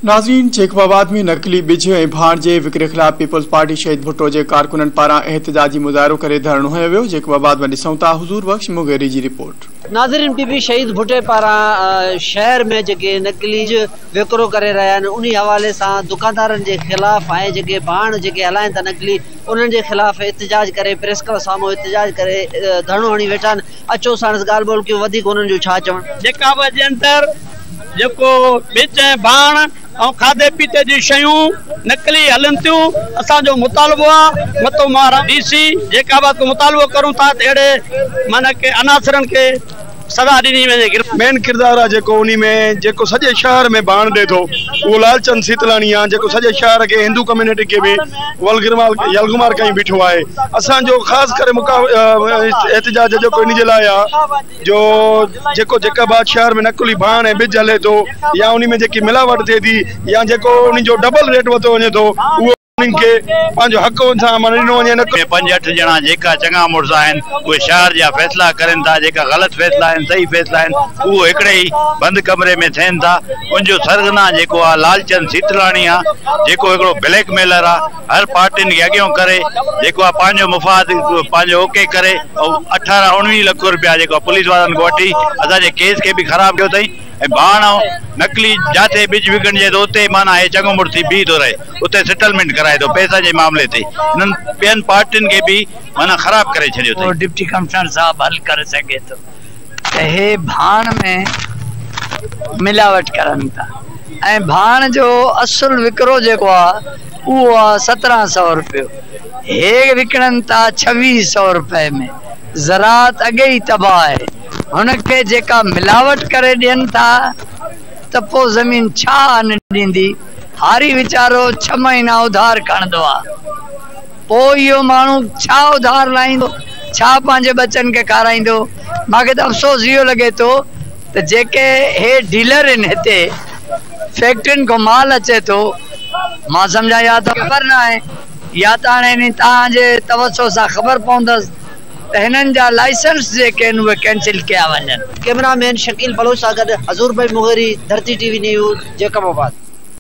नाज़रीन, जेकबाबाद में नकली बिज ऐं भाण जे विक्रे खिलाफ़ पीपल्स पार्टी शहीद भुट्टो जे कारकुननि पारां एहतजाजी मुज़ाहिरो करे धरणो हयो वियो। जेकबाबाद में ॾिसूं था हुज़ूर बख्श मुगेरी जी रिपोर्ट। नाज़रीन, पीपी शहीद भुट्टे पारां शहर में जेके नकली विकिरो करे रहिया आहिनि उन हवाले सां दुकानदारनि जे ख़िलाफ़ ऐं जेके भाण जेके हलाइनि था नकली उन्हनि जे ख़िलाफ़ एहतजाज करे प्रेस क्लब साम्हूं एहतजाज करे धरणो हणी वेठा आहिनि। अचो साणस ॻाल्हि ॿोल कयूं, वधीक उन्हनि जो छा चवणु। जेकबाबाद जे अंदरि जेको बिज ऐं भाण ऐं खाधे पीते जी शयूं नकली हलनि थियूं, असांजो मुतालबो आहे मतो मां डीसी जेकबाबाद को मुतालबो करूं था त अहिड़े माना के अनासरनि खे सजा ॾिनी वञे। मेन किरदार आहे जेको उन में जेको सॼे शहर में भाण ॾे थो उहो लालचंद सीतलाणी आहे, जेको सॼे शहर खे हिंदू कम्युनिटी खे बि यलगुमार कई बीठो आहे। असांजो ख़ासि करे एहतजाज जेको इन जे लाइ आहे जो जेको जेकबाबाद शहर में नकली भाण ऐं बिज हले थो या उन में जेकी मिलावट थिए थी या जेको उन जो डबल रेट वरितो वञे थो उहो पंहिंजो हक़ सां ॾिनो वञे। 5-8 ॼणा जेका चङा मुड़ुस आहिनि उहे शहर जा फ़ैसिला करनि था, जेका ग़लति फ़ैसिला आहिनि सही फ़ैसिला आहिनि उहो हिकिड़े ई बंदि कमरे में थियनि था। उनजो सरगना जेको आहे लालचंद सीतलाणी आहे, जेको हिकिड़ो ब्लैकमेलर आहे, हर पार्टियुनि खे अॻियां करे जेको आहे पंहिंजो मुफ़ाद पंहिंजो ओके करे ऐं 18-19 लख रुपया जेको पुलिस वारनि खां वठी असांजे केस खे बि ख़राबु कयो अथई। ऐं भाण नकली जाते बिज विकणजे थो उते माना हे चङो मुड़ थी बीह थो रहे, उते सेटलमेंट कराए थो पैसा जे मामले ते। इन्हनि ॿियनि पार्टियुनि खे बि माना ख़राबु करे छॾियो अथई। डिप्टी कमिश्नर साहब हल करे सघे थो त हे भाण में मिलावट करनि था ऐं भाण जो असुल विकिरो जेको आहे उहो आहे 1700 रुपयो, हे विकिणनि था 2600 रुपए में। ज़रात अॻे ई तबाह आहे, हुनखे जेका मिलावट करे ॾियनि था त पोइ ज़मीन छा न ॾींदी। हारी वीचारो 6 महीना उधार खणंदो आहे, पोइ इहो माण्हू छा उधार लाहींदो, छा पंहिंजे बच्चनि खे खाराईंदो। मूंखे त अफ़सोस इहो लॻे थो त जेके हे डीलर आहिनि हिते फैक्ट्रियुनि खां माल अचे थो, मां सम्झा या त ख़बर न आहे या त हाणे तव्हांजे तवसो सां ख़बर पवंदसि त हिननि जा लाइसेंस जेके आहिनि उहे कैंसिल कया वञनि। कैमरामैन शकील बलोच सां गॾु हज़ूर भाई मुगेरी, धरती टीवी न्यूज़, जेकबाबाद।